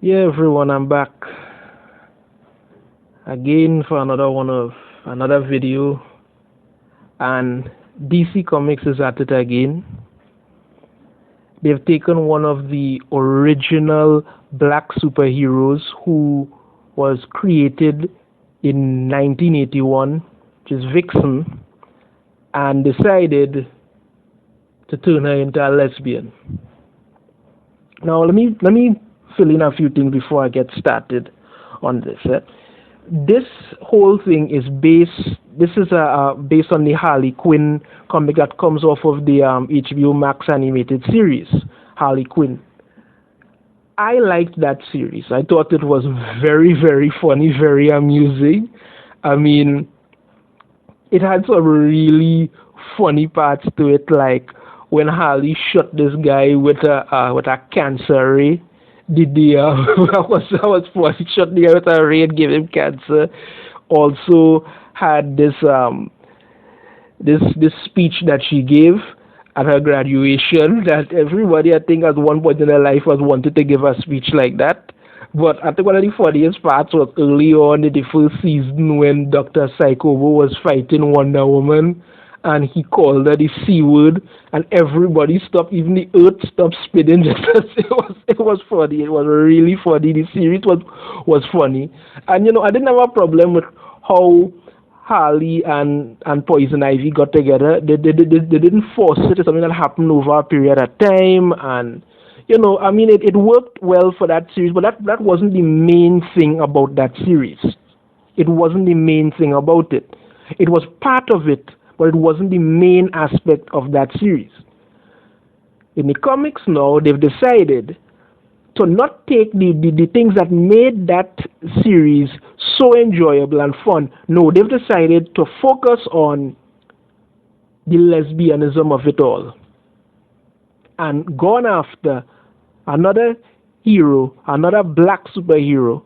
Yeah, everyone, I'm back again for another video, and DC Comics is at it again. They've taken one of the original black superheroes who was created in 1981, which is Vixen, and decided to turn her into a lesbian. Now, let me fill in a few things before I get started on this. This whole thing is based on the Harley Quinn comic that comes off of the HBO Max animated series, Harley Quinn. I liked that series. I thought it was very, very funny, very amusing. I mean, it had some really funny parts to it, like when Harley shot this guy with a cancer ray. That was funny. Shot the guy with a ray and gave him cancer. Also had this speech that she gave at her graduation that everybody, I think, at one point in their life was wanted to give a speech like that. But I think one of the funniest parts was early on in the first season when Dr. Psychovo was fighting Wonder Woman and he called her the C word and everybody stopped, even the earth stopped spinning. It was funny. It was really funny. The series was funny. And I didn't have a problem with how Harley and Poison Ivy got together. They didn't force it. It's something that happened over a period of time, and I mean, it worked well for that series, but that wasn't the main thing about that series. It wasn't the main thing about it. It was part of it, but it wasn't the main aspect of that series. In the comics now, they've decided to not take the things that made that series so enjoyable and fun. No, they've decided to focus on the lesbianism of it all and gone after another hero, another black superhero,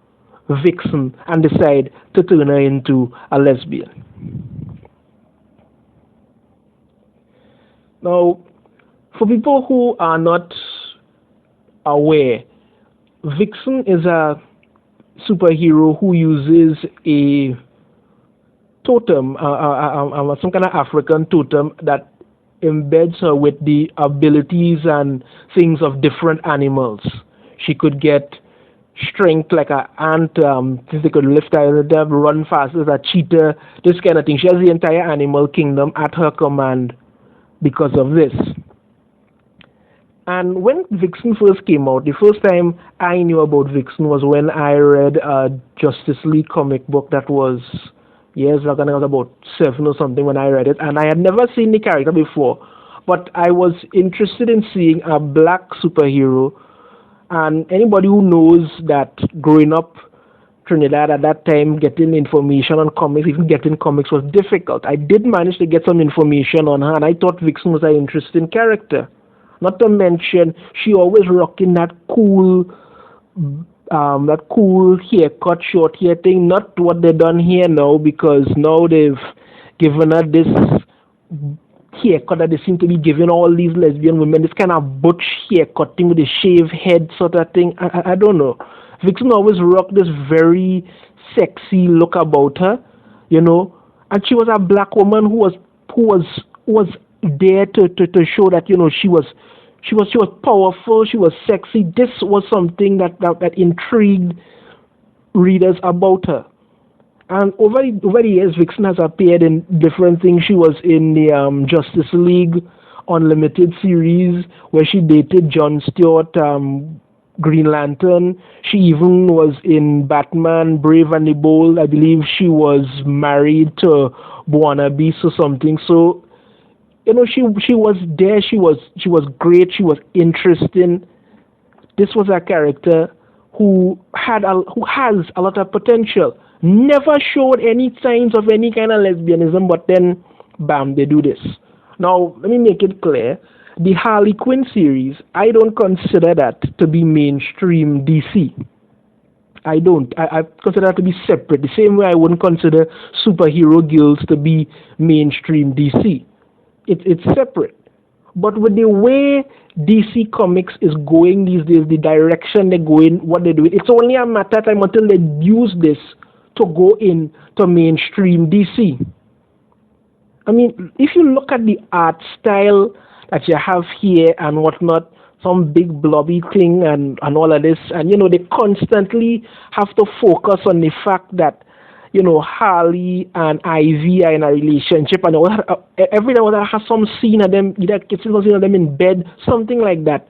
Vixen, and decide to turn her into a lesbian. Now, for people who are not aware, Vixen is a superhero who uses a totem, some kind of African totem that embeds her with the abilities and things of different animals. She could get strength like an ant, they could lift her up, run fast as a cheetah, this kind of thing. She has the entire animal kingdom at her command because of this. And when Vixen first came out, the first time I knew about Vixen was when I read a Justice League comic book that was years ago, and I was about 7 or something when I read it, and I had never seen the character before, but I was interested in seeing a black superhero, and anybody who knows that growing up Trinidad at that time, getting information on comics, even getting comics was difficult. I did manage to get some information on her, and I thought Vixen was an interesting character. Not to mention, she always rocking that cool haircut, short hair thing. Not what they done here now, because now they've given her this haircut that they seem to be giving all these lesbian women. This kind of butch haircut thing with a shaved head sort of thing. I don't know. Vixen always rocked this very sexy look about her, and she was a black woman who was there to show that she was powerful, she was sexy. This was something that intrigued readers about her. And over the years, Vixen has appeared in different things. She was in the Justice League Unlimited series where she dated John Stewart, Green Lantern. She even was in Batman Brave and the Bold. I believe she was married to Buona Beast or something. So she was there. She was great. She was interesting. This was a character who has a lot of potential. Never showed any signs of any kind of lesbianism, but then bam, they do this. Now let me make it clear. The Harley Quinn series, I don't consider that to be mainstream DC. I don't. I consider that to be separate. The same way I wouldn't consider superhero girls to be mainstream DC. It's separate. But with the way DC Comics is going these days, the direction they're going, what they're doing, it's only a matter of time until they use this to go in to mainstream DC. I mean, if you look at the art style that you have here and whatnot, some big blobby thing and all of this, and they constantly have to focus on the fact that Harley and Ivy are in a relationship, and every now and then has some scene of them either kissing or scene of them in bed, something like that.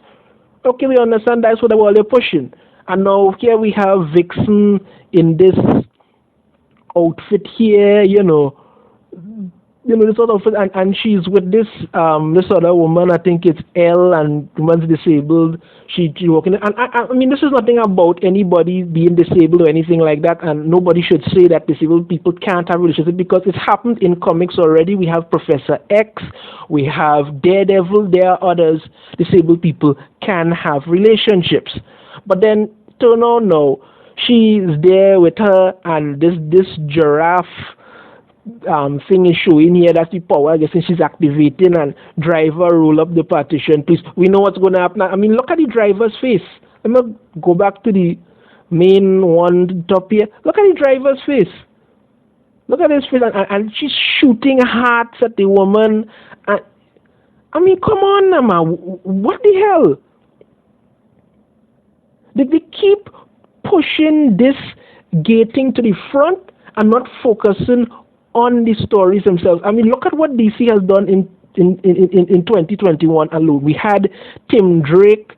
Okay, we understand that's what they're pushing, and now here we have Vixen in this outfit here, this sort of, and she's with this other woman. I think it's Elle, and the woman's disabled. She's working, and I mean, this is nothing about anybody being disabled or anything like that, and nobody should say that disabled people can't have relationships because it's happened in comics already. We have Professor X, we have Daredevil. There are others. Disabled people can have relationships, but then turn on now, she's there with her, and this giraffe thing is showing here. That's the power, I guess, and she's activating, and driver roll up the partition, please. We know what's going to happen. I mean, look at the driver's face. Let me go back to the main one top here. Look at the driver's face. Look at his face, and she's shooting hearts at the woman. And, I mean, come on, man. What the hell? Did they keep pushing this gating to the front and not focusing on the stories themselves? I mean, look at what DC has done in 2021 alone. We had Tim Drake,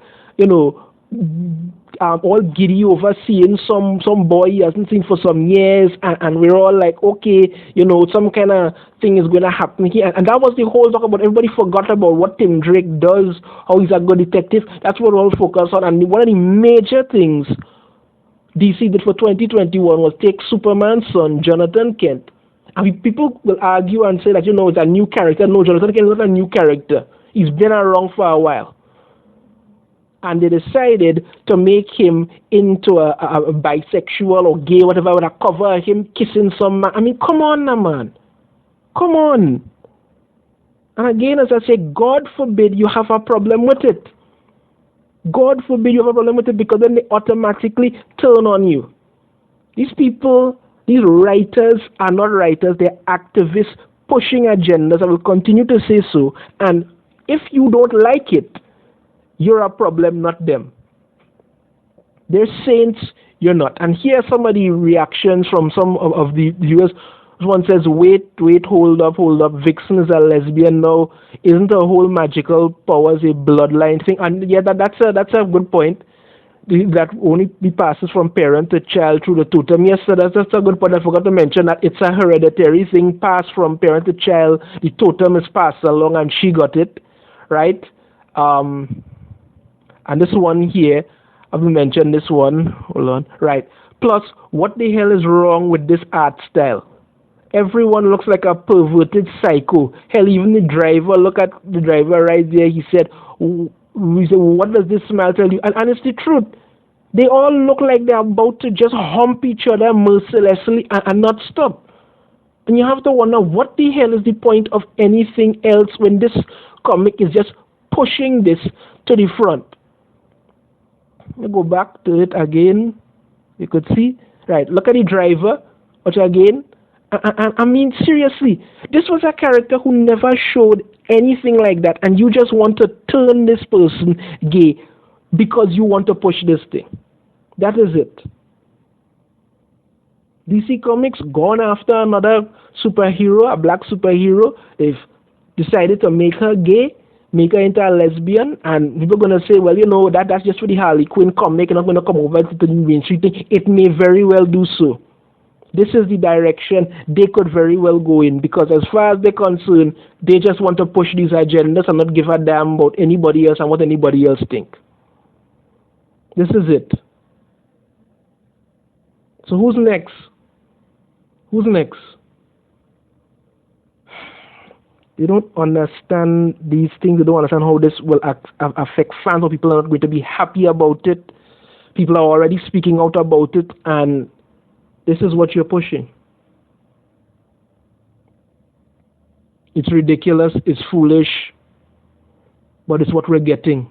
all giddy over seeing some boy he hasn't seen for some years, and we're all like, okay, some kind of thing is going to happen here. And that was the whole talk about. Everybody forgot about what Tim Drake does, how he's a good detective. That's what we're all focused on. And one of the major things DC did for 2021 was take Superman's son, Jonathan Kent. I mean, people will argue and say that, it's a new character. No, Jonathan Kent is not a new character. He's been around for a while. And they decided to make him into a bisexual or gay, whatever, with a cover of him kissing some man. I mean, come on now, man. Come on. And again, as I say, God forbid you have a problem with it. God forbid you have a problem with it, because then they automatically turn on you. These people, these writers are not writers, they're activists pushing agendas. I will continue to say so. And if you don't like it, you're a problem, not them. They're saints, you're not. And here are some of the reactions from some of the viewers. One says, wait, hold up. Vixen is a lesbian now. Isn't her whole magical powers a bloodline thing? And yeah, that's a good point. That only be passes from parent to child through the totem. Yes, so that's a good point. I forgot to mention that it's a hereditary thing, passed from parent to child. The totem is passed along, and she got it, right? And this one here, I've mentioned this one. Hold on, right? Plus, what the hell is wrong with this art style? Everyone looks like a perverted psycho. Hell, even the driver. Look at the driver right there. He said, what does this smell tell you? And it's the truth. They all look like they're about to just hump each other mercilessly and not stop. And you have to wonder, what the hell is the point of anything else when this comic is just pushing this to the front? Let me go back to it again. You could see. Right, look at the driver. Which again, I mean, seriously, this was a character who never showed anything like that, and you just want to turn this person gay because you want to push this thing. That is it. DC Comics gone after another superhero, a black superhero. They've decided to make her gay, make her into a lesbian, and people are going to say, well, that's just for the Harley Quinn comic, and not going to come over to the mainstream thing. It may very well do so. This is the direction they could very well go in, because as far as they're concerned, they just want to push these agendas and not give a damn about anybody else and what anybody else think. This is it. So who's next? Who's next? They don't understand these things. They don't understand how this will affect fans, or people are not going to be happy about it. People are already speaking out about it, and this is what you're pushing. It's ridiculous. It's foolish. But it's what we're getting.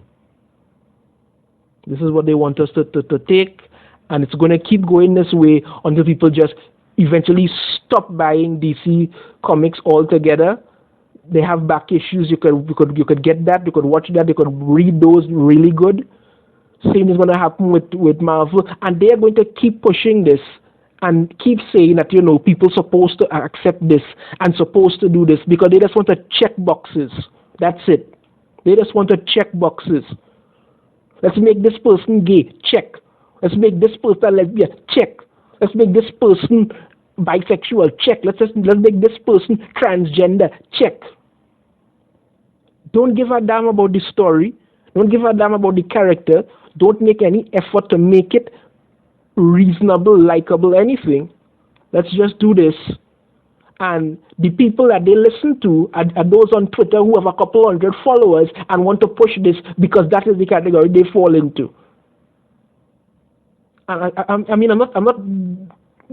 This is what they want us to take, and it's going to keep going this way until people just eventually stop buying DC comics altogether. They have back issues. You could get that. You could watch that. You could read those really good. Same is going to happen with Marvel, and they are going to keep pushing this and keep saying that people supposed to accept this and supposed to do this because they just want to check boxes. That's it. They just want to check boxes. Let's make this person gay. Check. Let's make this person lesbian. Check. Let's make this person bisexual. Check. Let's make this person transgender. Check. Don't give a damn about the story. Don't give a damn about the character. Don't make any effort to make it reasonable, likable, anything. Let's just do this. And the people that they listen to are those on Twitter who have a couple hundred followers and want to push this because that is the category they fall into. And I mean, I'm not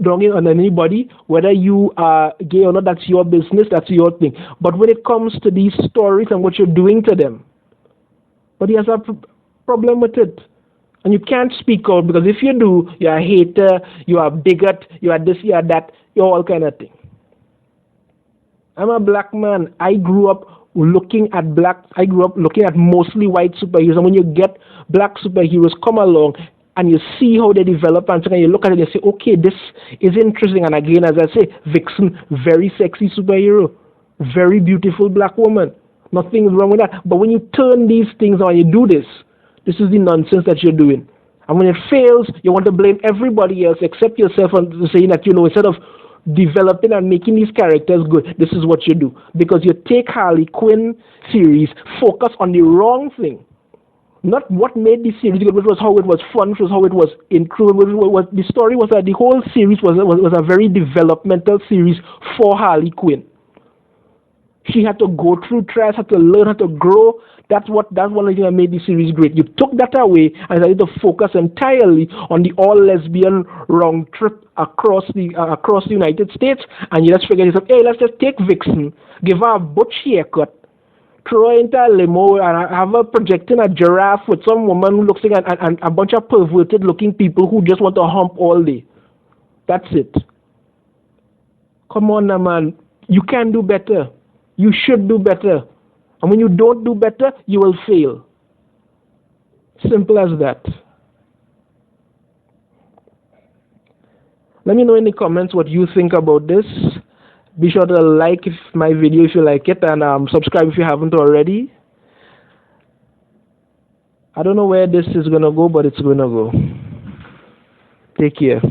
dogging on anybody. Whether you are gay or not, that's your business, that's your thing. But when it comes to these stories and what you're doing to them, but he has a problem with it. And you can't speak out because if you do, you're a hater, you're a bigot, you're this, you're that, you're all kind of thing. I'm a black man. I grew up looking at mostly white superheroes. And when you get black superheroes come along and you see how they develop and you look at it and you say, okay, this is interesting. And again, as I say, Vixen, very sexy superhero, very beautiful black woman. Nothing wrong with that. But when you turn these things on, you do this is the nonsense that you're doing. And when it fails, you want to blame everybody else except yourself and saying that, instead of developing and making these characters good, this is what you do. Because you take Harley Quinn series, focus on the wrong thing. Not what made the series good, which was how it was fun, which was how it was incredible. The story was that the whole series was a very developmental series for Harley Quinn. She had to go through trials, had to learn how to grow. That's one of the things that made the series great. You took that away and decided to focus entirely on the all-lesbian round trip across the United States, and you just figured yourself, hey, let's just take Vixen, give her a butch haircut, throw her into a limo, and have her projecting a giraffe with some woman who looks like and a bunch of perverted-looking people who just want to hump all day. That's it. Come on now, man. You can do better. You should do better. And when you don't do better, you will fail. Simple as that. Let me know in the comments what you think about this. Be sure to like my video if you like it, and subscribe if you haven't already. I don't know where this is going to go, but it's going to go. Take care.